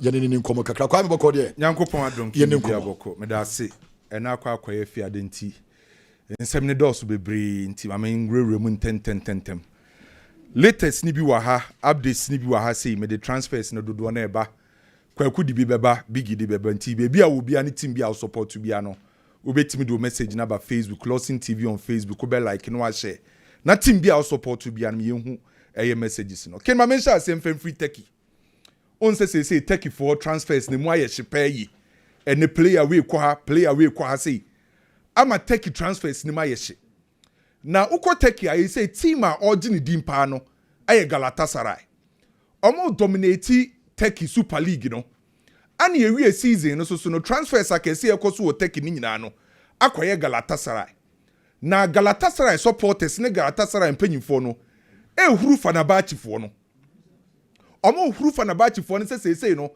yɛne ne nkɔmmɔ kakra kwa me bɔkɔ deɛ nyankopɔn adom yɛne bia bɔkɔ meda ase ɛna akɔ akɔyɛ fi ade nti nsɛm ne dɔɔso bebree nti ma menwurawura mu ntɛntɛntɛntɛm latest ni bi wɔ ha updates ni bi wɔ ha sei mede transfers no dodoɔ na ɛba kwaku di bi bɛba bigi di bɛba nti baabi a wobia ne team bi a support bia no wobɛtumi de o message na ba Facebook Lawson TV on Facebook wobɛ like no share na team bi a support bia no yɛhu ɛyɛ messages no ken ma mention asɛm fam free turkey on say turkey for transfers ne mu ayɛ hyepa yi ɛne player we kɔ ha sei ama turkey transfers ne mu ayɛ hye na ukɔ turkey ayi say team a ɔgye ne din paa no ayɛ Galatasaray ɔmo dominate turkey super league no ani ewie season no so no transfers akɛse ɛkɔ so wɔ turkey ni nyinaa no akɔyɛ Galatasaray na Galatasaray supporters ne Galatasaray mpanyinfoɔ no ehuru Fenerbache foɔ no ɔmo ehuru Fenerbache foɔ no sɛ no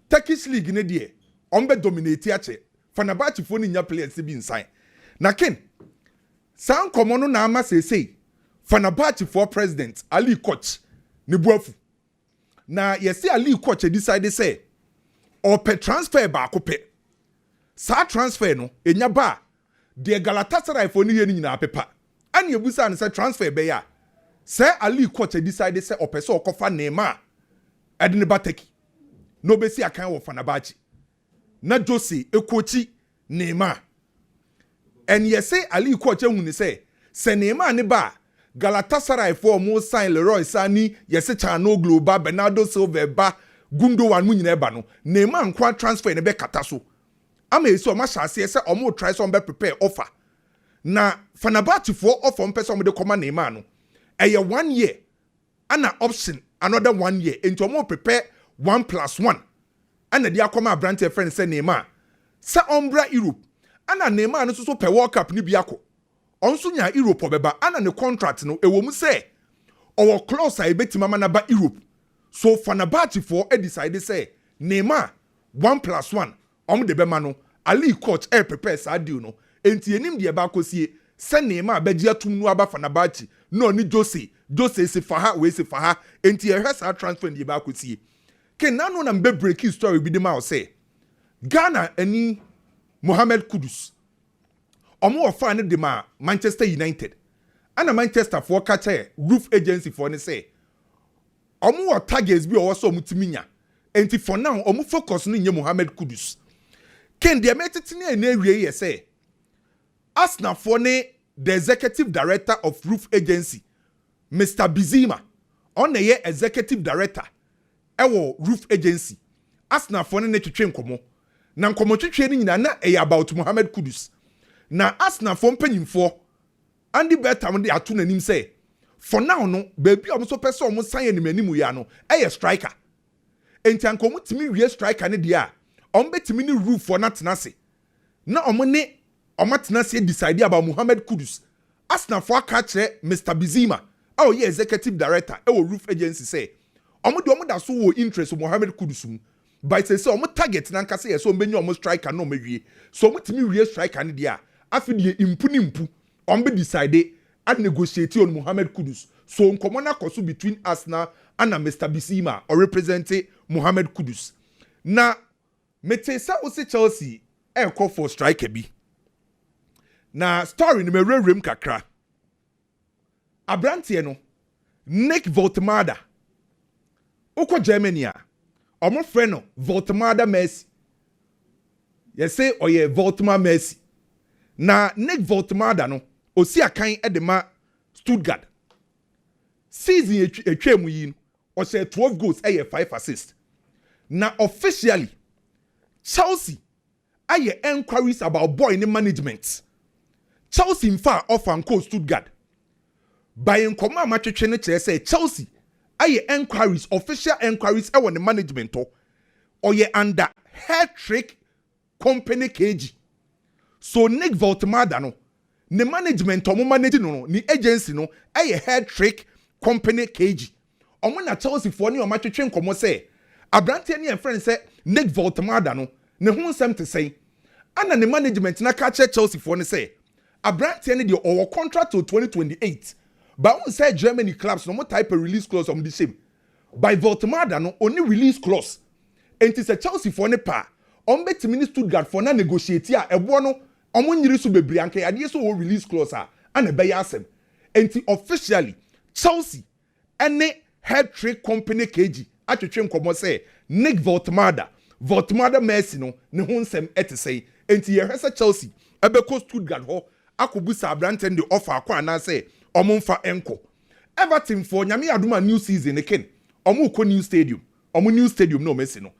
Turkish league ne deɛ ɔmo bɛ dominate akyɛ Fenerbache foɔ no nya players bi nsan na ken san nkɔmɔ no na ama sɛ Fenerbache foɔ president Ali Koch ne buafu na yɛsi Ali Koch decide sɛ ɔpɛ transfer baako pɛ saa transfer no enya ba deɛ Galatasaray foɔ no yɛ no nyinaa pepa ani ebusa ne sɛ transfer bɛyɛ a sɛ Ali Koch decide sɛ ɔpɛ sɛ ɔkɔfa Neymar ɛde ne ba Turkey no besi akan wɔ Fenerbahce na Jose ekochi Neymar and yɛsɛ Ali Koch ehun ne sɛ Neymar ne ba Galatasaray foɔ mo sign Leroy Sani yɛsɛ Chanoglu ba Bernardo Silva ba Gundogan mu nyina ba no Neymar nkwa transfer ne bɛ kata so ama esi ɔma hyase sɛ ɔmo try so ɔmo prepare offer na Fenerbahce foɔ offer mpɛ sɛ ɔmo de kɔma Neymar no ɛyɛ 1 year ana option another 1 year enti ɔmo prepare 1+1 ana de akɔma abrante friend sɛ Neymar sɛ ɔmbra Europe ana Neymar no so pɛ World Cup ni bi akɔ ɔnso nya Europe ɔbɛba ana ne contract no ɛwɔ mu sɛ ɔwɔ clause a ɛbɛtimi ama na ba Europe so Fenerbahce foɔ decide sɛ Neymar 1+1 ɔmo de bɛma no Ali Koch prepare saa deal no enti enim de ba akɔsie sɛ Neymar bɛgye atum no aba Fenerbahce no ni Jose si faha we si faha enti ehwɛ saa transfer de ba akɔsie ken nanu na mbe breaking story bi de ma o say Ghana ani Mohamed Kudus ɔmo ofa ne de ma Manchester United ana Manchester for catcher roof agency for ne say ɔmo targets bi ɔwɔ so ɔmo timinya enti for now ɔmo focus no nye Mohamed Kudus ken de metete ne awie ye say Arsenal for ne the executive director of roof agency Mr. Bizima on the executive director ewo roof agency Arsenal for ne twetwe nkomo na nkomo twetwe ni nyina na about Mohamed Kudus na Arsenal for mpanyimfo Andy Bertam de ato nanim say for now no baby omo so pese omo san animanimu ya no striker enti ankomo timi wie striker ne de a omo betimi ni roof for na tenase na omo ne omo tenase decide about Mohamed Kudus Arsenal for catch Mr. Bizima oh yeah executive director roof agency say omo da so wo interest Mohamed Kudus mu but say omo target na nka say so omo omo striker no omo so omo timi wie striker ne dia afi de impu omo be decide and negotiate on Mohamed Kudus so nkomo na koso between Arsenal and Mr. Bizima or represent Mohamed Kudus na mete sa o se Chelsea call for striker bi na story ni me rem kakra Abrante no Nick Voltemada Oko Germany a omo frɛ no Voltemada Messi yɛsɛ ɔyɛ Voltemada Messi na Nick Voltemada no osi akan de ma Stuttgart season etwam yi no ɔhyɛ 12 goals 5 assists na officially Chelsea aye enquiries about boy in management Chelsea mfa offer nko Stuttgart by nkɔmɔ amatwetwe ne kyerɛ sɛ Chelsea aye enquiries official enquiries ɛwɔ ne management to ɔyɛ under head trick company KG so Nick Voltemada no ne management ɔmo manage no ne agency no ɛyɛ head trick company KG ɔmo na Chelsea foɔ ne ɔmo atwetwe nkɔmɔ sɛ abrante ne friend sɛ Nick Voltemada no ne ho nsɛm te sɛn ana ne management na ka kyerɛ Chelsea foɔ ne sɛ abrante ne deɛ ɔwɔ contract till 2028 but on say Germany clubs no more type of release clause on the same by Voltemada no only release clause enti se Chelsea for ne pa betimi ni Stuttgart for na negotiate a ebo no omo nyiri so bebre anka ade so wo release clause a na be ya asem enti officially Chelsea ene head trade company KG atwetwe nkomo say Nick Voltmada Messi no ne ho nsem etesei enti ye hwese Chelsea ebeko Stuttgart ho akobusa abrante de offer akwa na say omo mfa enko Everton for nyame aduma new season ken omo ko new stadium no Messi no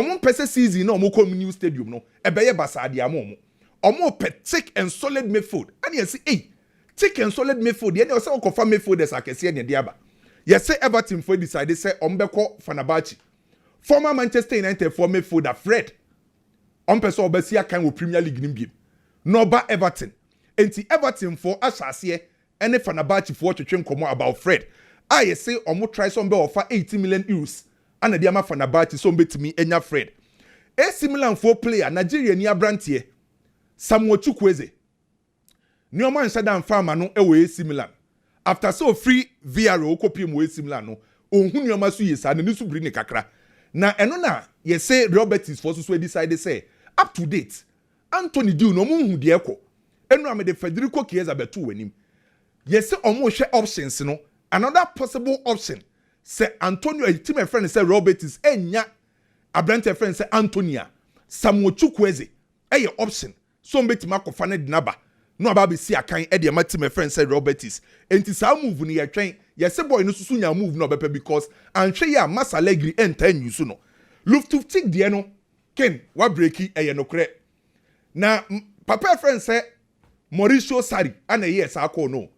omo pese season no omo ko new stadium no ebeye basade amomo omo pe thick and solid midfield and you say thick and solid midfield ye say okofa midfielders akese ne de aba ye say Everton for decide say ombeko Fenerbache former Manchester United for midfielder Fred ompese obesi akan wo Premier League nim game no ba Everton enti Everton for asase ene Fenerbache for twetwe nkomo about Fred I say omo try some be offer 80 million euros ana dia ma Fenerbache so betimi enya Fred AC Milan for player Nigeria ni abrantie Samuel Chukwueze ni omo nsadan farmer no ewe AC Milan after so free VR okopie mo AC Milan no ohun ni omo so yesa na ni su bri ni kakra na eno na ye say Roberts for so decide say up to date Anthony Diu no mo hu de ekọ enu am de Federico Chiesa betu wanim ye say omo hwe options no another possible option say Antonio a team friend say Roberts enya abrante friend say Antonia Samuel Chukwueze eye option so mbetima kofa ne dinaba no aba be si akan e de ma team friend say Roberts enti sa move ni ye twen ye say boy no susu nya move no bepe because anhwe ya Masalegri enta nyusu no Luftuk de no ken wa breaki eye no kre na papa friend say Mauricio Sarri ana ye sa call no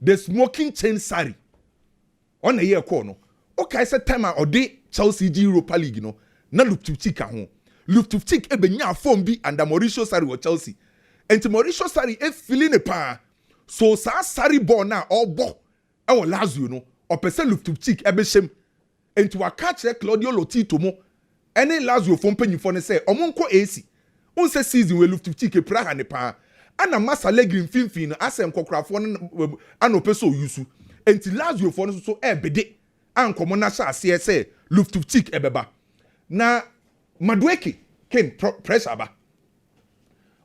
the smoking chain Sarri on a year call no okay say time or day Chelsea Europa League no na Luftuk ka ho Luftuk ebenya form bi under Mauricio Sarri or Chelsea enti Mauricio Sarri e feeling e pa so sa Sarri ball na obo e wo Lazio no opese Luftuk ebe shem enti wa catch Claudio Lotito mo ene Lazio fo mpanyifo ne say omonko AC unse season we Luftuk e praha ne pa ana Masalegri mfimfin asem kokkrafo no anopeso yusu enti Lazio fo no so ebede ankomo na sha ase say Luftuk ebeba na Madueke ken pressure ba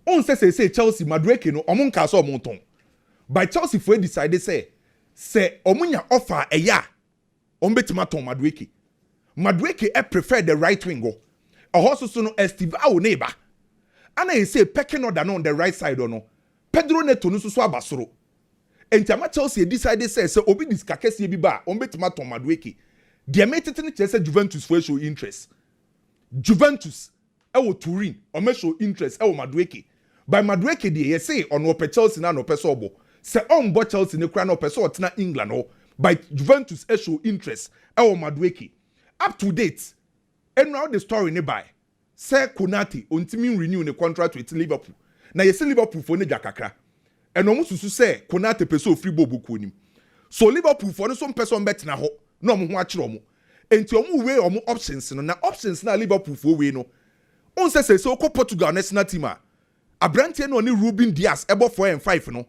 unse say Chelsea Madueke no omonka so omonton by Chelsea for decide say omunya offer eya ombetima ton Madueke e prefer the right wing go ohoso so no Estevao neighbor ana he say pecking order on the right side or no Pedro Neto no so abasoro enti Chelsea decide say obi diskakese bi ba ombetima ton Madueke de metete ne chese Juventus for show interest Juventus e wo Turin o me show interest e wo Madueke by Madueke de ye say on wo Chelsea na no person obo se on bo Chelsea ne kra na person otena England ho by Juventus e show interest e wo Madueke up to date and now the story ne by say Konate ontimi renew ne contract with Liverpool na ye say Liverpool for ne jakakra and no mususu say Konate peso free bobu konim so Liverpool for no some person bet na ho no mo ho akire omo enti omo we omo options no na options na Liverpool for we no on say ko Portugal national team a abrante no ni Ruben Diaz ebo 4 and 5 no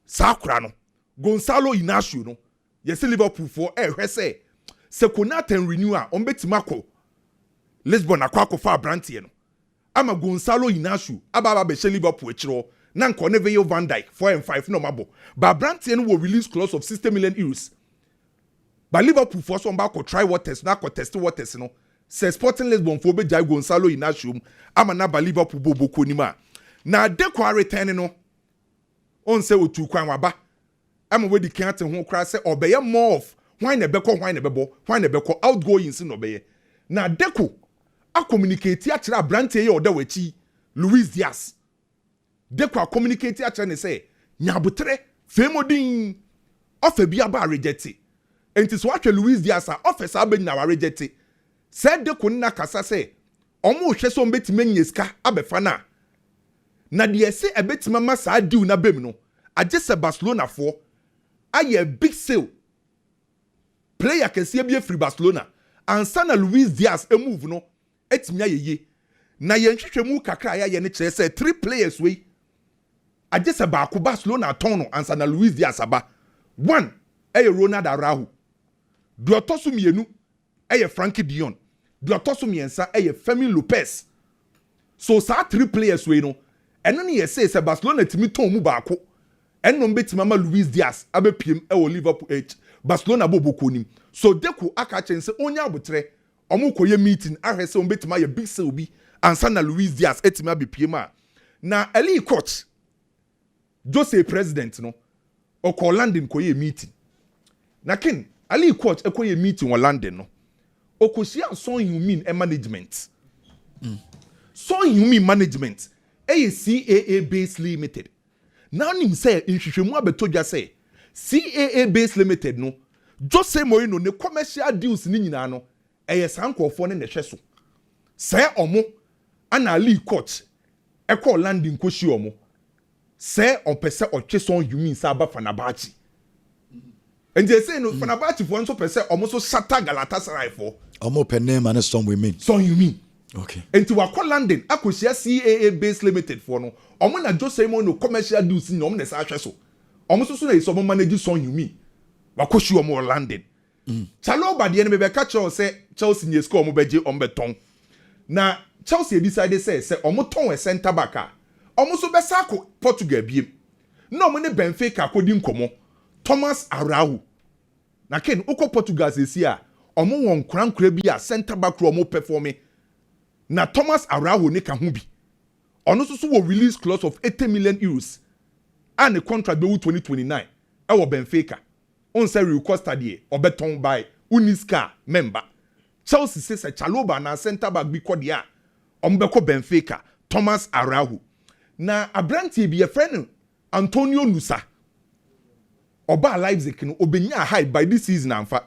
sakura no Gonzalo Inacio no ye say Liverpool for hwe se Konate renew a on betima ko Lisbon akwa fa abrante no ama Gonzalo Inacio ababa be Liverpool echiro na nko ne Veyo Van Dijk 4 and 5 no mabo ba abrante no will release clause of 60 million euros ba Liverpool for so mba ko try waters na ko test waters no se Sporting Lisbon for be jai Gonzalo Inacio ama na ba Liverpool bobo ko nima na dekwa return no on se otu kwan waba ama we di kan te ho kra se obeye more of why na beko outgoing sin obeye na deko a communicate a kira brante ye oda wachi Luis Diaz deko a communicate a kira ne say nyabotre femodin ofa bia ba reject enti so atwe Luis Diaz a officer abenya na reject said deko na kasa say omo hwe so mbetime nyeska abefa na de say ebetima ma sa diu na bem no agese Barcelona for aye big sale player can see be free Barcelona and sana Luis Diaz a move no etimi ayeye na ye nhwehwemu kakra ya ne kire say 3 players we agese ba ko Barcelona ton no and sana Luis Diaz aba 1 Ronald Araujo do otoso mienu Frankie Dion the otoso miensa Femi Lopez. So sa 3 players we no eno ne say Barcelona timi ton mu baako eno mbeti mama Luis Diaz abepiem Liverpool H Barcelona boboko nim so Deco aka chense onya abotre omo koye meeting ahwese mbeti ma ye big sale bi ansa na Luis Diaz etimi abepiem a na eli coach Jose president no oko London koye meeting na kin ali coach ekoye meeting in London no okosia Son Heung-min management Son Heung-min management CAA Base Limited now nim say nhwehwemu abetodwa say CAA Base Limited no Jose Mourinho ne commercial deals ni nyina no sankofo ne hwe so say omo ana ali coach eko London koshi omo say on pese otwe Son Heung-min sa ba Fenerbache and they say no Fenerbache for nso pese omo so shatter Galatasaray for omo pe name and Son Heung-min. Son Heung-min okay enti wakọ London akosia CAA Base Limited for no omo na Jose Mourinho commercial deals ni omo na sa hwe so omo so na iso omo manage Son Heung-min wakoshi omo London Chaloba de ne be catch say Chelsea nye score omo beje omo beton na Chelsea decide say omo ton center back a omo so be sa ko Portugal biem na omo ne Benfica akodi nkomo Thomas Araujo na ken uko Portugal sesi a omo won krankra bi a center back omo performing na Thomas Araujo ne ka ho bi ono so wo release clause of 80 million euros and the contract be 2029 e wo Benfica on say Costa die obeton by Uniska member Chelsea says Chaloba na center back bi kodi a ombeko Benfica Thomas Araujo na abranti bi e friend Antonio Nusa oba Leipzig no obenya high by this season amfa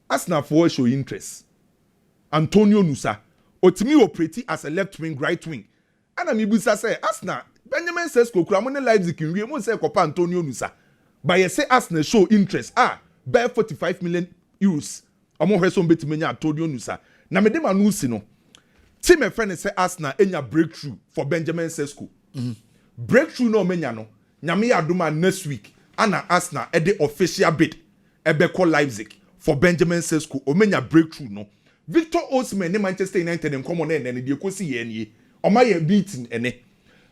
Arsenal for show interest Antonio Nusa otimi operate as a left wing right wing ana mibusa say Arsenal Benjamin Sesko kura mo ne Leipzig nwie mo say kopa Antonio Nusa but you say Arsenal show interest bear 45 million euros omo hwe so betimenya Antonio Nusa na me dem anu si no team a friend say Arsenal enya breakthrough for Benjamin Sesko breakthrough no menya no nyame adoma next week ana Arsenal e the official bid ebe call Leipzig for Benjamin Sesko omenya breakthrough no Victor Osimhen ne Manchester United en komo na ene de kosi ye nie oma ye beating ene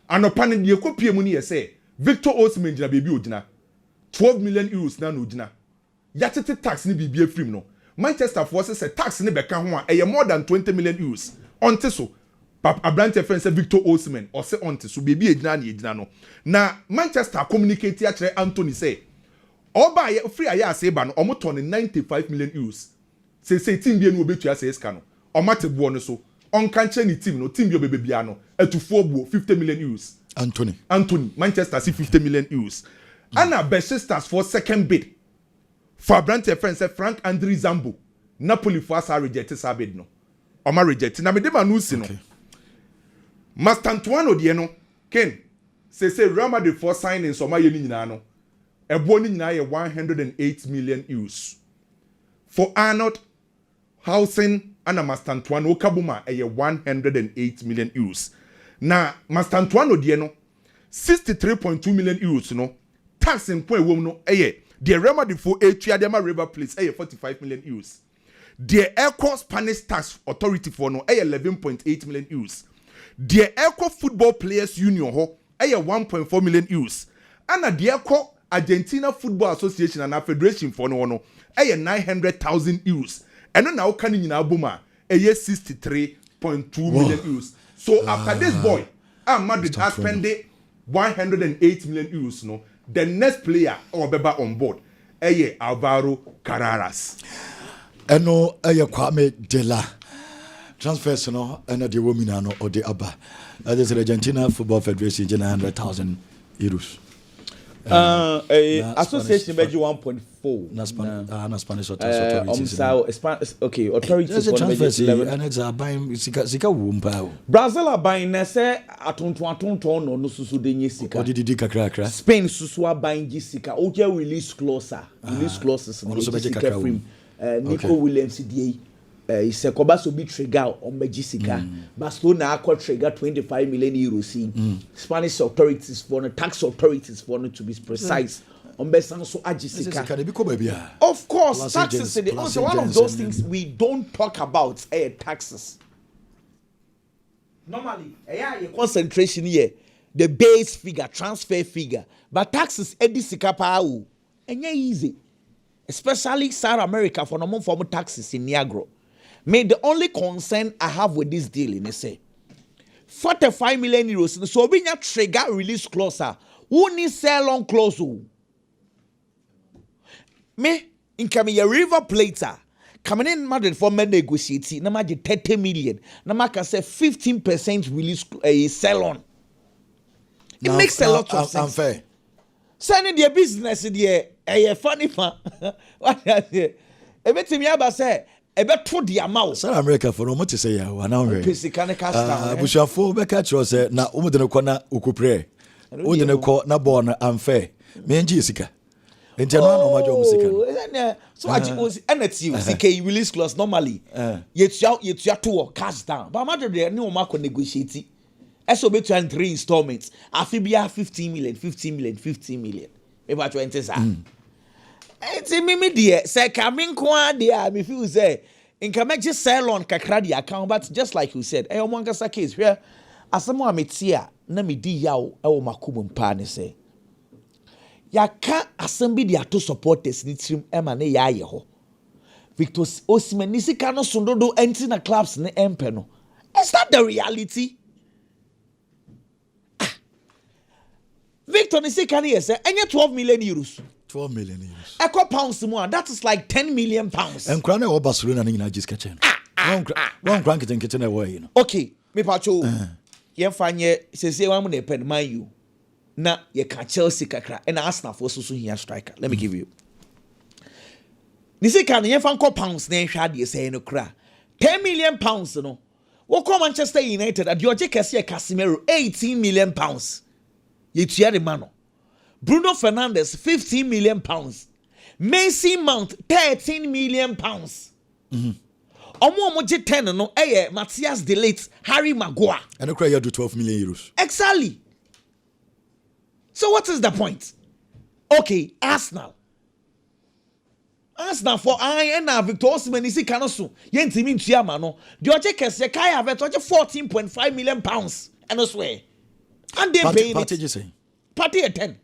anopa ne de kopie mu ne ye say Victor Osimhen gina bebi ogina 12 million euros na no gina yatete tax ni bibia film no Manchester forces say tax ni beka ho a more than 20 million euros onte so Abrante friend say Victor Osimhen or say onte so bebi egina na egina no na Manchester communicate a kire Anthony say oba ye free aya aseba no omo ton 95 million euros say team bi enu obetu asa eska no omate bo no so on kanche ni team no team bi obebia no atufo buo 50 million euros Anthony Manchester see 50 million euros Anna Besiktas for second bid for Abrante friend say Frank Andri Zambo Napoli for asa reject sa bid no oma reject na me dem anu si no Master Antoine de no Ken say Real Madrid for signing so ma ye ni nyina no ebo ni nyina ye 108 million euros for Arnold Housing and Master Antoine Okabuma ye 108 million euros na Master Antoine de no 63.2 million euros no tax in point wom no the Real Madrid for Triadema River Place 45 million euros the Eco Spanish Tax Authority for no 11.8 million euros the Eco Football Players Union ho 1.4 million euros and the Eco Argentina Football Association and Federation for no 900,000 euros and now can nyina boma 63.2 million euros so after this boy Madrid has spent 108 million euros no the next player or beba on board Alvaro Carreras eno Kwame Dela transfers no ena de womina no or the aba that is the Argentina Football Federation 900,000 euros association beji 1.4 na Spanish authorities okay authorities for the and it's buying sika wumpa Brazil are buying na say atonton no susu de nye sika odidi kakra Spain susu are buying sika oje release clauses no sika free Nico Williams DA is a Kobaso be trigger on Majisica. Barcelona acquired trigger 25 million euros. Spanish authorities for the tax authorities for to be precise ombesan so agisika. Of course, taxes is one of those things we don't talk about. Taxes. Normally, your concentration here, the base figure, transfer figure, but taxes edisika pau. And easy. Especially South America for no form of taxes in Niagara. Me, the only concern I have with this deal in say 45 million euros. So when you trigger release clause, who need sell on clause? Me, in coming a River Plater, coming in Madrid for me negotiate, na ma 30 million. Na ma can say 15% release sell on. It makes a lot of sense. Unfair. Sending their business there, funny fan. What I say? Me aba say, to the amount. South America for no to say ya, wana we. Pisikane cast down. Bushafo be catch us na umudene ko na ukupre. Udene ko na born unfair. Me nji sika. Enti no na majo musika. So I was energy CK release clause normally. Yetua to cash down. But matter there ni o ma ko negotiate. So between 3 installments. Afibia 15 million. Maybe 20 sa. It's me dear. Say coming kwa dear. Me feel say in come just sell on kakra the account, but just like you said, omonkasa case where asamo ametia na me di yaw makumu mpa ne say. Yaka assemble the ato supporters ni trim ema ne ya ye ho. Victor Osimhen ni sika no sondodo enti na clubs ne empe no. Is that the reality? Victor Nisikani say, and 12 million euros. 12 million euros. Echo pounds more. That is like 10 million pounds. And Crane or Barcelona in just catching. One crank and kitchen away, you know. Okay, me pacho. Yen fanye says one money pen my you. Na ye can Chelsea kakra and Arsenal for so here striker. Let me give you. Nisikani yen fan pounds name shad ye say no cra. 10 million pounds no. What call Manchester United at your Casemiro 18 million pounds. Yetua the mano. Bruno Fernandes 15 million pounds. Mason Mount 13 million pounds. Omo 10 no Matthias De Ligt, Harry Maguire. And the cry do 12 million euros. Exactly. So what is the point? Okay, Arsenal for I and Victor Osimhen is canosu. Yentimi ntua no. Dioje kese kai have 14.5 million pounds. And I swear. And they pay party you say? Party at 10.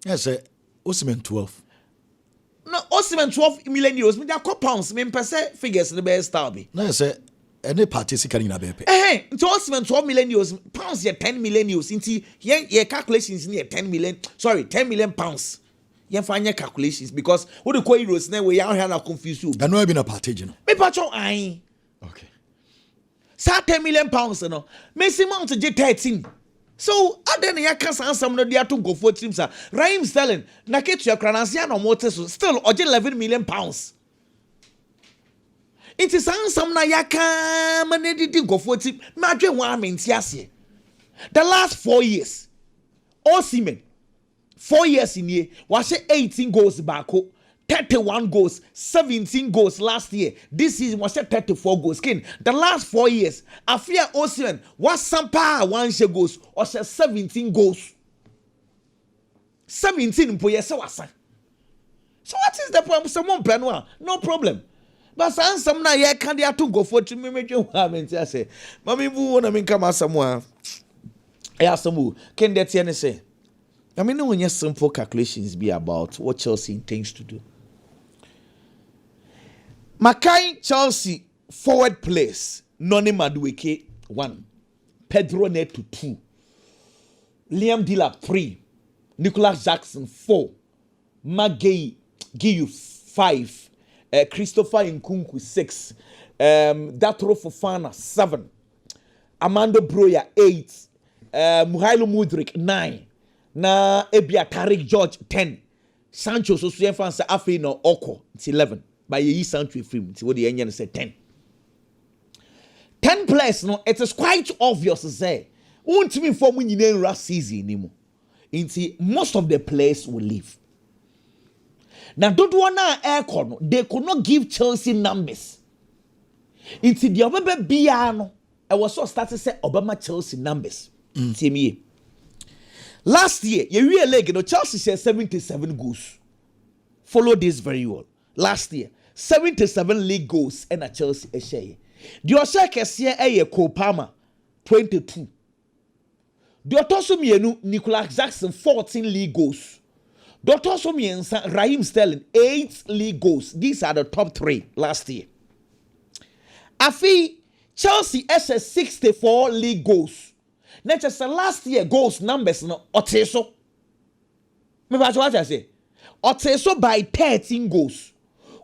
Yes, sir. Osimhen 12. No, Osimhen 12 million euros. Me there pounds. Me pese figures the best star be. No, sir. Any party si can na be pay. So Osimhen 12 million euros. Pounds here 10 million euros. Inti ye calculations in 10 million. Sorry, 10 million pounds. Ye find your calculations because what the call euros now we are here na confuse you. I know I been a party, you know. Me patcho aye. Okay. Sa 10 million pounds no. Mason Mount je 13. So, then you can't answer no dia to go for teams. Raheem Sterling, na ketu ya kranansia no mote so still oje 11 million pounds. It is answer na ya can manedi go for team. Ma dwe wan menti ase. The last 4 years, Osimhen 4 years in here was 18 goals back. 31 goals, 17 goals last year. This season was 34 goals. The last 4 years, Afia Osimhen was some power 1 goals or 17 goals. 17 po yes. So what is the problem? Someone penwa, no problem. But some na ye can they to go for to me I say, Mommy bu wanna mean come out somewhere. I ask some can that say? I mean, no one simple calculations be about what Chelsea intends to do. Makai Chelsea forward place. Noni Maduekeout 1. Pedro Neto 2. Liam Delap 3. Nicholas Jackson 4. Magay Giyu 5. Christopher Nkunku 6. Datro Fofana 7. Amando Broya 8. Muhailo Mudrik 9. Na Ebia Tariq George 10. Sancho so so fancy afi no Oko it's 11. By ye Sancho film it's what the engine said 10. 10 players no it is quite obvious to say won't me form when you last season anymore. Most of the players will leave. Now don't wanna aircon no they could not give Chelsea numbers. The Obama Biano I was so started say Obama Chelsea numbers. See me. Last year, you leg, Chelsea shared 77 goals. Follow this very well. Last year, 77 league goals and a Chelsea a share. The Osaka Kessia a Kopama 22. The Otosumienu Nicolas Jackson 14 league goals. The Otosumiensa Raheem Sterling 8 league goals. These are the top 3 last year. Afi Chelsea SS 64 league goals. Next last year goals numbers no Oteso. Me what I say? Oteso by 13 goals.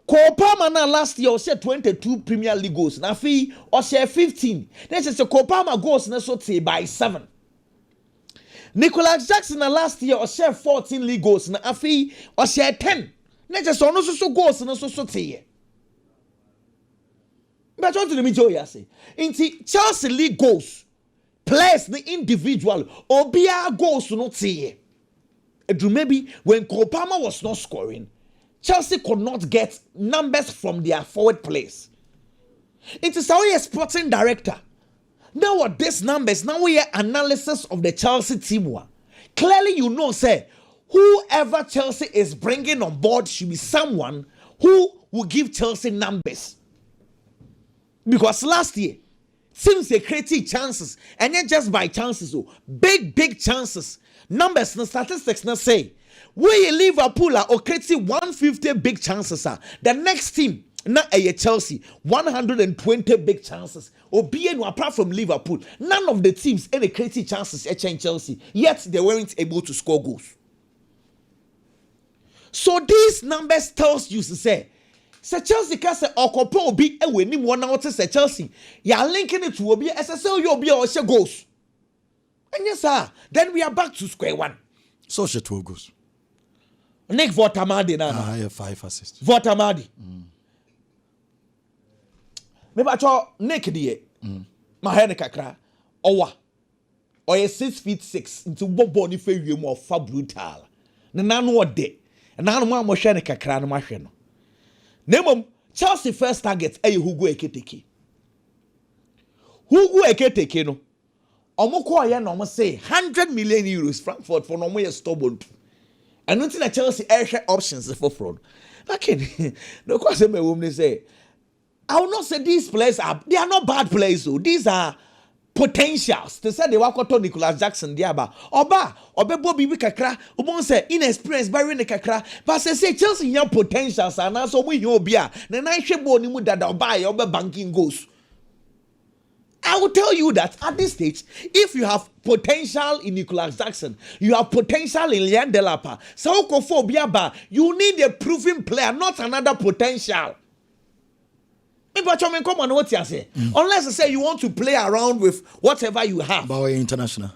Kopama na last year was 22 Premier League goals. Na fi or 15. Then say Kopama goals na so by 7. Nicolas Jackson na last year was 14 league goals. Na afi or 10. Then say no so goals na so te. But what do me joy say? Inti Chelsea league goals. Players the individual obia goals no te. Maybe when Kopama was not scoring, Chelsea could not get numbers from their forward players. It is our sporting director. Now what these numbers, now we have analysis of the Chelsea team. Clearly you know, say, whoever Chelsea is bringing on board should be someone who will give Chelsea numbers. Because last year, teams they created chances, and not just by chances, big chances. Numbers and statistics now say we Liverpool are creating 150 big chances. The next team na Chelsea 120 big chances. Obienu apart from Liverpool, none of the teams any creating chances in Chelsea. Yet they weren't able to score goals. So these numbers tells you to say Chelsea can say Okopo Obi winning one out say Chelsea. You are linking it to Obi SSL you Obi or share goals. And yes, sir. Then we are back to square one. So she 12 goals. Nick Votamadi now. I have 5 assists. Votamadi. Maybe I saw Nick the my hair kakra. Owa. Or 6'6" into Boboni failure more far brutal. The nan what day. And now one more shane kakra no machine. Name Chelsea first target Hugo Eketeke. Hugo Eketeke no. Omoko ya no say 100 million euros Frankfurt for no more stubborn. And nothing that Chelsea air options for fraud. Okay, no question me woman say I will not say these players they are not bad players so these are potentials. They said they were to Nicolas Jackson diaba. Oba Bobby kakra obon say inexperienced by the kakra but say Chelsea young potentials and also we obia na na hwe bo ni mu dada oba ya oba banking goals. I will tell you that at this stage, if you have potential in Nicolas Jackson, you have potential in Lian Delapa, you need a proven player, not another potential. Unless I say you want to play around with whatever you have. But we're international.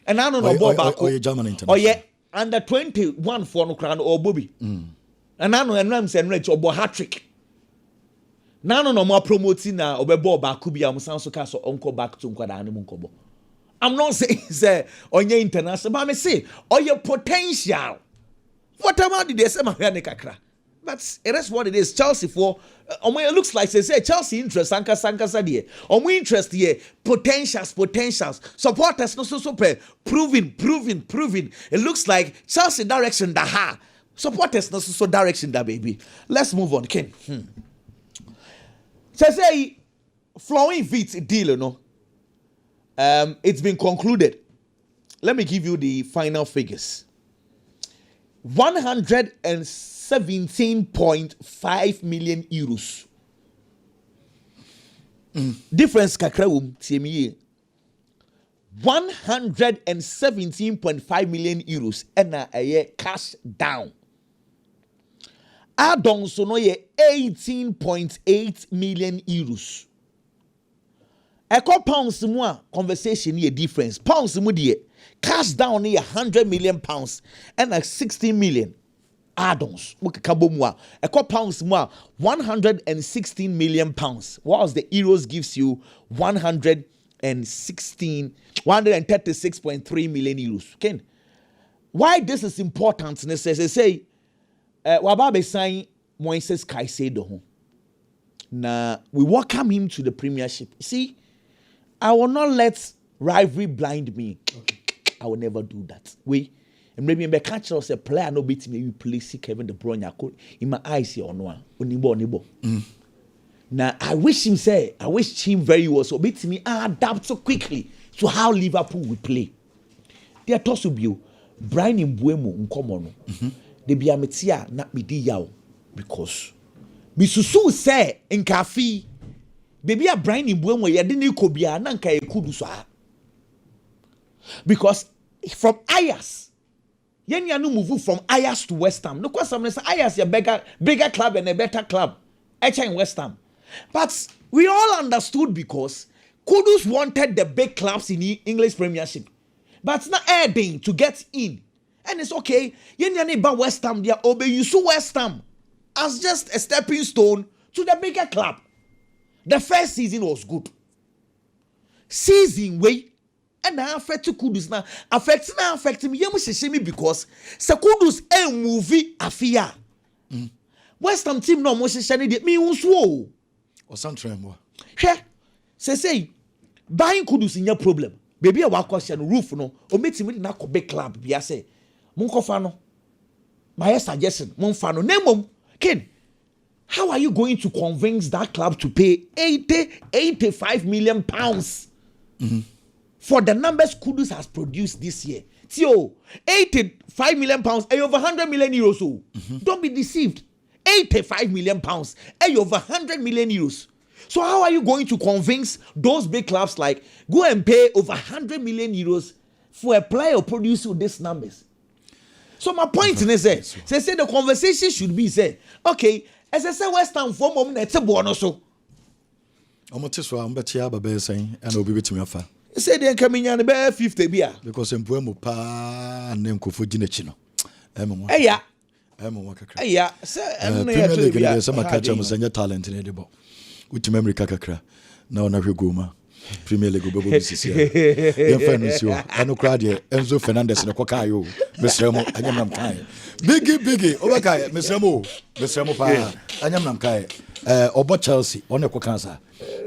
And I don't know or you're German international. Oh yeah, under 21 for no crown or Bobby. And I know and Rams and Rich or hat trick. Nano no more promoting na obebo ba kubia musanso ka so onko back to nkwada ane munkobo. I'm not saying say on your international but me say or your potential. Whatever did they say ma hwe ne kakra. But it is what it is. Chelsea for it looks like they say Chelsea interest sankasa there. Omo interest here potentials. Supporters no so proving. It looks like Chelsea direction da ha. Supporters no so direction da baby. Let's move on, Ken. So say flowing feet deal, you know. It's been concluded. Let me give you the final figures. 117.5 million euros. Difference kakrawum TME. 117.5 million euros and a year cash down. Add-on so no ye 18.8 million euros. Echo pounds more conversation ye difference. Pounds mu die cash down ye 100 million pounds and like 16 million add-ons. Echo pounds more 116 million pounds. Whilst the euros gives you 136.3 million euros. Okay. Why this is important? They say Wababe sign Moises Caicedo. Now we welcome him to the Premiership. See, I will not let rivalry blind me. I will never do that. And maybe me catch us a player no beat me you play see Kevin De Bruyne in my eyes here on one onibo. Now I wish him very well so beat me adapt so quickly to how Liverpool will play. There toss you Brian Mbuemo nkomo no. De bia metia na medi yaw because misusu say nkafi baby a Brian Mbuemo ye de ne kobia na nka e Kudus because from Ajax Yenya no move from Ajax to West Ham. No question say Ajax a bigger club and a better club. In West Ham. But we all understood because Kudus wanted the big clubs in the English Premiership. But it's not adding to get in. And it's okay. Yenya ne ba West Ham dia obey you so West Ham as just a stepping stone to the bigger club. The first season was good. Season way and now affect Kudus now affect me yemu because se Kudus a movie afia West Ham team no mo sheshane de me unso o santre mo hwe say buying Kudus in your problem baby a wakọ no roof no o metimi na ko big club bia say mon ko fa no my suggestion mon fa no nemom kin how are you going to convince that club to pay 85 million pounds for the numbers Kudus has produced this year? Tio, 85 million pounds, over 100 million euros. Don't be deceived. 85 million pounds, over 100 million euros. So how are you going to convince those big clubs like go and pay over 100 million euros for a player producing these numbers? So my point is say the conversation should be say, okay, as I say West Ham for moment it's a bonus so. Omotiswa ambetia babe saying and obi betimi afa. Say they coming in the 50 bia because Mbuemo pa na nkofo ginechi no. Eya kakra. Eya say Premier League dey say makacha musanya talent ne dey bo. Uti America kakra. Na ona hwe goma. Premier League bobo bisisi. Ye fa no si o. Eno kra de Enzo Fernandez ne koka yo. Mesremo anyam nam kai. Biggie obaka mesremo pa anyam nam kai. Obo Chelsea one koka sa.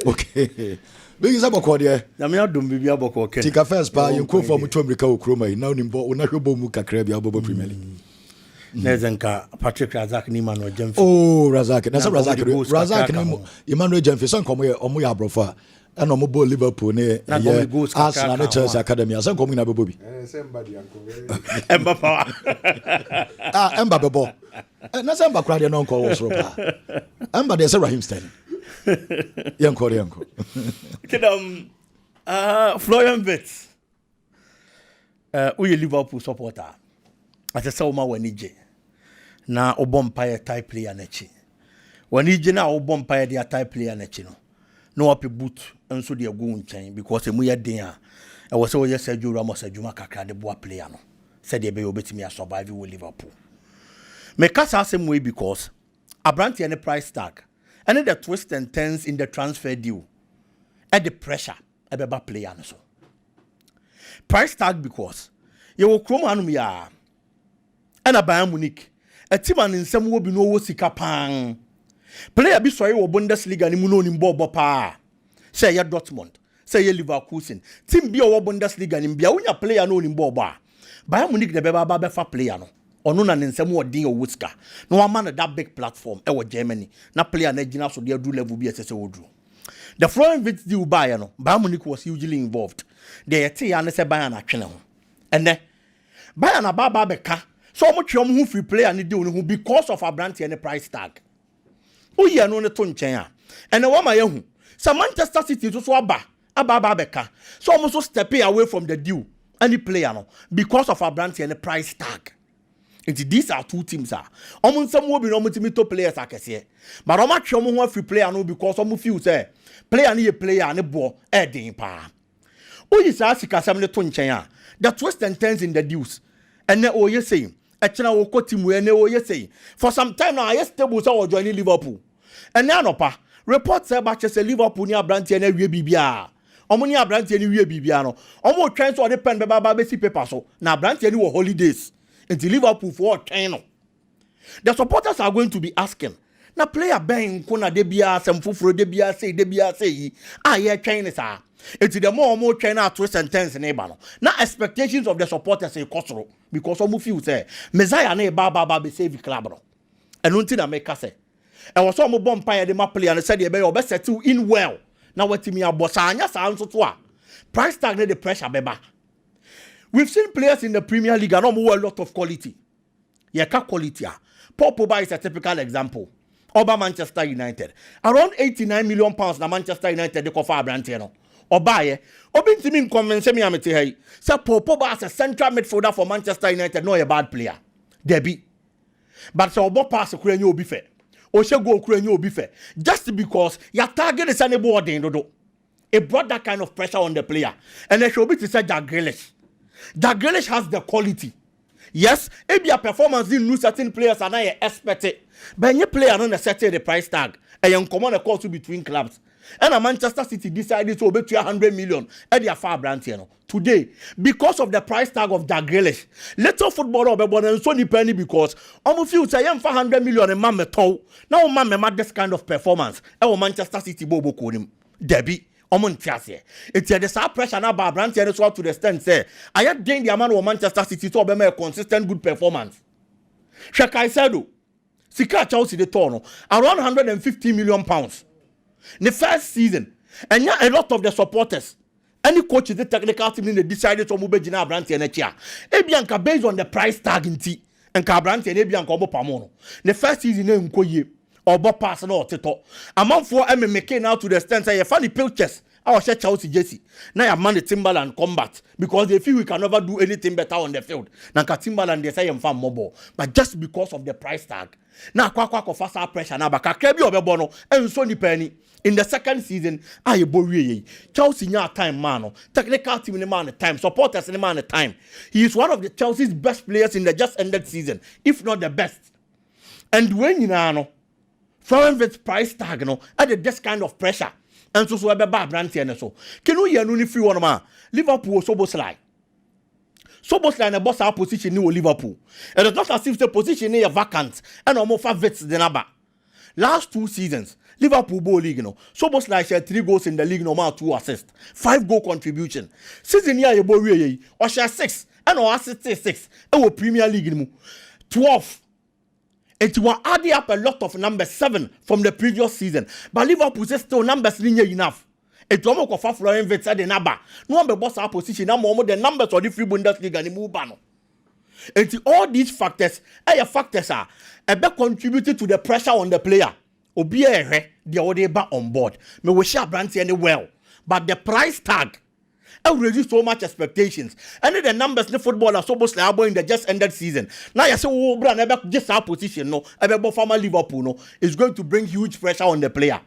Okay. Biggie saboko de. Na me adom bibia boko ken. Tika first pa yenko for mutu America okroma yi. Na onimbo ona hwebo mu kakra bia bobo Premier League. Nezenka Patrick Razak ni Emmanuel Jemfe. Oh, Razak. Na Razak ni Emmanuel Jemfe son komo ye omo ya brofa. And omo bo Liverpool ne Arsenal ne Chelsea Academy. Asan komo na bebo bi. Semba di anko. Emba power. Emba bebo. Na semba kwa de no nko wo soro pa. Emba de say Raheem Sterling. Yanko. Kidam Florian Wirtz. Uye Liverpool supporter. Ate sa uma wanije na obompaye type player nachi wanije na obompaye dia type player nachi no wapi boot enso de agu nchen because emu ye den a e wo se wo ye Sergio Ramos adwuma kakra de boa player no said e be obetimi survive with Liverpool me kasa asem we because Abrante and the price tag and the twist and turns in the transfer deal and the pressure e be ba player no so price tag because you will chrome anum ya and a Bayern Munich. A team and in some will be no sika pan. Player be sorry or Bundesliga ni muno ni mbobo pa. Say ya Dortmund. Say ya Leverkusen. Team be o Bundesliga ni mbia unya player no ni mbobo. Bayern Munich de beba ba fa player no. Ono na nsem wo din o wuska. No man that big platform e wo Germany. Na player na gina so de do level bi ese wo do. The Florian Wirtz deal Bayern no. Bayern Munich was hugely involved. They yete ya ne se Bayern atwene ho. Ene Bayern ababa beka so much who free player ni deal who because of Abrante and the price tag. Oh yeah, no ne to nchen a. And the woman yehu. So Manchester City to so aba beka. So almost so step away from the deal. Any player no because of Abrante and the price tag. These are two teams are. Almost some will be no to players akese. But how much who free player no because some feel say player ni a player and a ball din pa. Oh yes, asika some ne to nchen a. The twist and turns in the deals. And then oh yes saying Echina wo kotimu ene wo yesey for some time now I stable so joining Liverpool and now no pa report say ba che Liverpool ni Abrante na wie bibia omo ni Abrante ni wie bibia no omo twen so de pen be ba be si paper so na Abrante ni wo holidays until Liverpool for twen no the supporters are going to be asking na player ben ko na de bia sem foforo de bia say ah ye twen ni sa It's the more train out twist and turns in Ebano. Now expectations of the supporters say Kosoro because some feel say Messiah ne baba be save club. And until I make us say. And was some bomb pie the map play and said you be best settle in well. Now what me a bossanya sounds to price tag the pressure beba. We've seen players in the Premier League and a lot of quality. Yeah, quality. Paul Pogba is a typical example. Over Manchester United. Around 89 million pounds na Manchester United they cover Brantiano. Obaye, Obintimi convince me amete hey. Say Paul Pogba as a central midfielder for Manchester United, no a bad player. Debbie. But so Obo pass kure nyo obi fe. O she go kure nyo obi fe. Just because your target is an board do. It brought that kind of pressure on the player. And they should be to say Jack Grealish. Jack Grealish has the quality. Yes, maybe a performance in new certain players and I expect it. But any player on the setting the price tag. And you come on a call to between clubs. And a Manchester City decided to obey 100 million at their far brand today because of the price tag of Jack Grealish. Little footballer be born and so penny because almost few say 400 million and man tow. Now man made this kind of performance. And Manchester City bobo konim Debbie. It's the same pressure now by brand to the extent say I had gained the amount of Manchester City to be a consistent good performance. Shakai Sado Sika Chelsea the tono around 150 million pounds. The first season, and yeah, a lot of the supporters, any coach the technical team they decided to move Gina Brandt and Echia. Ebianca based on the price tag in T and Cabranti and Ebianca Obo Pamono. The first season in Koye or Bob Pass or Tito. Among 4 MMK now to the extent say funny pictures. I was at Chelsea Jesse. Now I man the Timberland combat because they feel we can never do anything better on the field. Now Timberland they say I'm fan mobile, but just because of the price tag. Now kwa faster pressure now baka kebi obebono and so ni penny. In the second season, I bowie Chelsea nya time man, technical team in the man time, supporters in the man time. He is one of the Chelsea's best players in the just ended season, if not the best. And when you know, foreign price tag no, added this kind of pressure. And so be bad brand so. Can we hear no free one man? Liverpool Soboslai. Soboslai na boss our position ni Liverpool. And it's not as if the position is vacant and almost for vets the number. Last 2 seasons, Liverpool Bowl League no. Soboslai shared 3 goals in the league, normal 2 assists, 5 goal contribution. Season year you bowl or share 6 and or assist 6. And Premier League no 12. It will add up a lot of numbers 7 from the previous season. But Liverpool says still numbers linear enough. It will make a Florian Wirtz at the number. No one be boss our position. Now more the numbers of the free Bundesliga and the move ban. And all these factors are a bit contributed to the pressure on the player. Obi the order back on board. Me we share brands any well. But the price tag reduce so much expectations. And the numbers the football are supposed to have in the just ended season. Now you say, oh, brand, just our position, no, former Liverpool, no, is going to bring huge pressure on the player.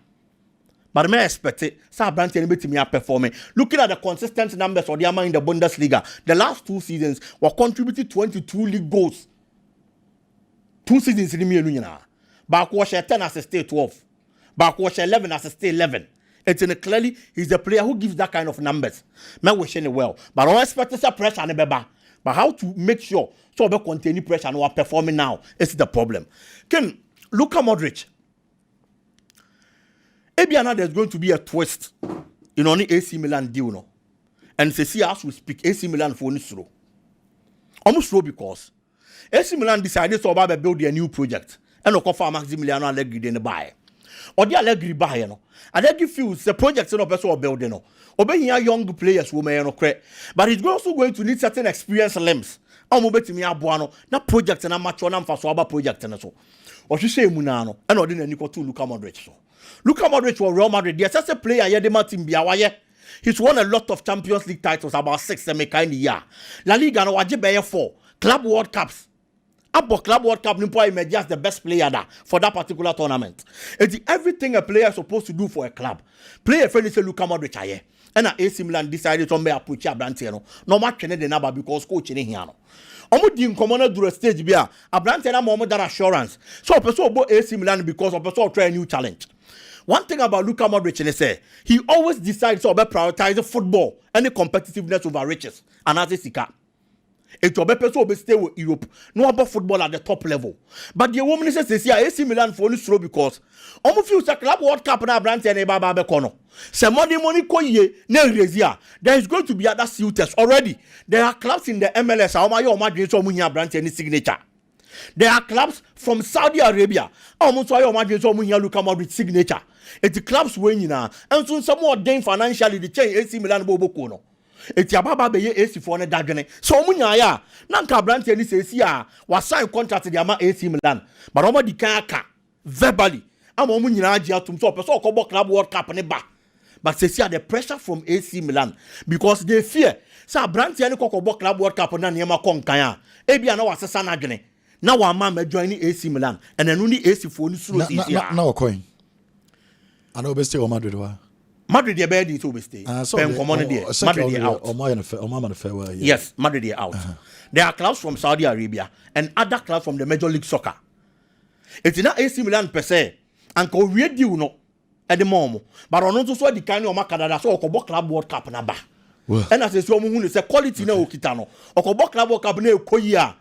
But I may expect it. Sir Brandt to me performing. Looking at the consistent numbers of the amount in the Bundesliga, the last 2 seasons were contributed 22 league goals. 2 seasons in the Union. Back was 10 as a stay 12. Back was 11 as a stay 11. It's clearly he's the player who gives that kind of numbers. Man wishing it well. But I expect some pressure on the beba. But how to make sure so we continue pressure and we are performing now is the problem. Can Luka Modric. Ebiana there's going to be a twist in only AC Milan deal no. And see as we speak AC Milan for slow. Almost slow because AC Milan decided to build a new project and no offer Maximiliano Allegri in the buy. Or the Allegri buy no. Allegri feels the project no person building no. Obey here young players who may no credit. But he's also going to need certain experience limbs. I'm betting me abuano na project na match on for so project na so. Or you say Munano and or didn't equal to Luka Modric so. Luka Modric was Real Madrid. Yes, as a player, yeah, the team biawaye. He's won a lot of Champions League titles, about 6 in a year. La Liga no waje 4 Club World Cups. About Club World Cup, Nimpo just the best player there for that particular tournament. It's everything a player is supposed to do for a club. Player friend say Luka Modric aye. And AC Milan decided to make approach Abrante no match the number because coach in here no. Omo di commoner do a stage bia Abrante na more that assurance. So person about AC Milan because of person try a new challenge. One thing about Luka Modric is say he always decides to prioritize football and the competitiveness over riches. And as Sika. It will be person who stay with Europe. No about football at the top level. But the woman says, "Yeah, AC Milan for only slow because almost few club World Cup na brand and Baba Kono. Some money koye ne rezia. There is going to be other suitors already. There are clubs in the MLS. How Madrid so munya brand any signature. There are clubs from Saudi Arabia. Almost why Madrid so munya Luka Modric signature. It's the clubs winning now. And soon some more gain financially the change AC Milan Bobo Kono. Eti ababa be ye AC for ne dadwene so omunya ya na nka brand ani se si a wa sign contract di ama AC Milan but omo di kan aka verbally ama omunyina agi atum so person okobo club world cup ne ba but se si the pressure from AC Milan because they fear say brand ani kokobo club world cup na ne ma konkan a e bia na wa sesa na adwene na wa ma ma join AC Milan and enu ni AC for ni suro si na o coin ana obesti o Madrid wa Madrid they bear to be stay. Madrid out. Yes, Madrid they out. There are clubs from Saudi Arabia and other clubs from the Major League Soccer. It's not AC Milan per se. And ko ready you know at the moment. But on also so the kind of Canada so ko club World Cup na ba. And as so mu say quality na okita no. Ko club World Cup na ekoyi a.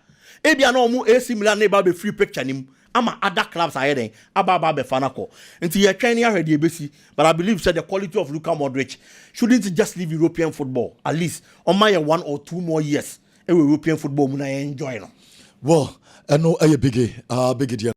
E bia na omu AC Milan na ba be free picture nim. Ama other clubs are heading ababa be fanako until you can hear the ABC, but I believe said the quality of Luka Modric shouldn't just leave European football at least on my 1 or 2 more years European football muna enjoy no. Well, I know a big deal.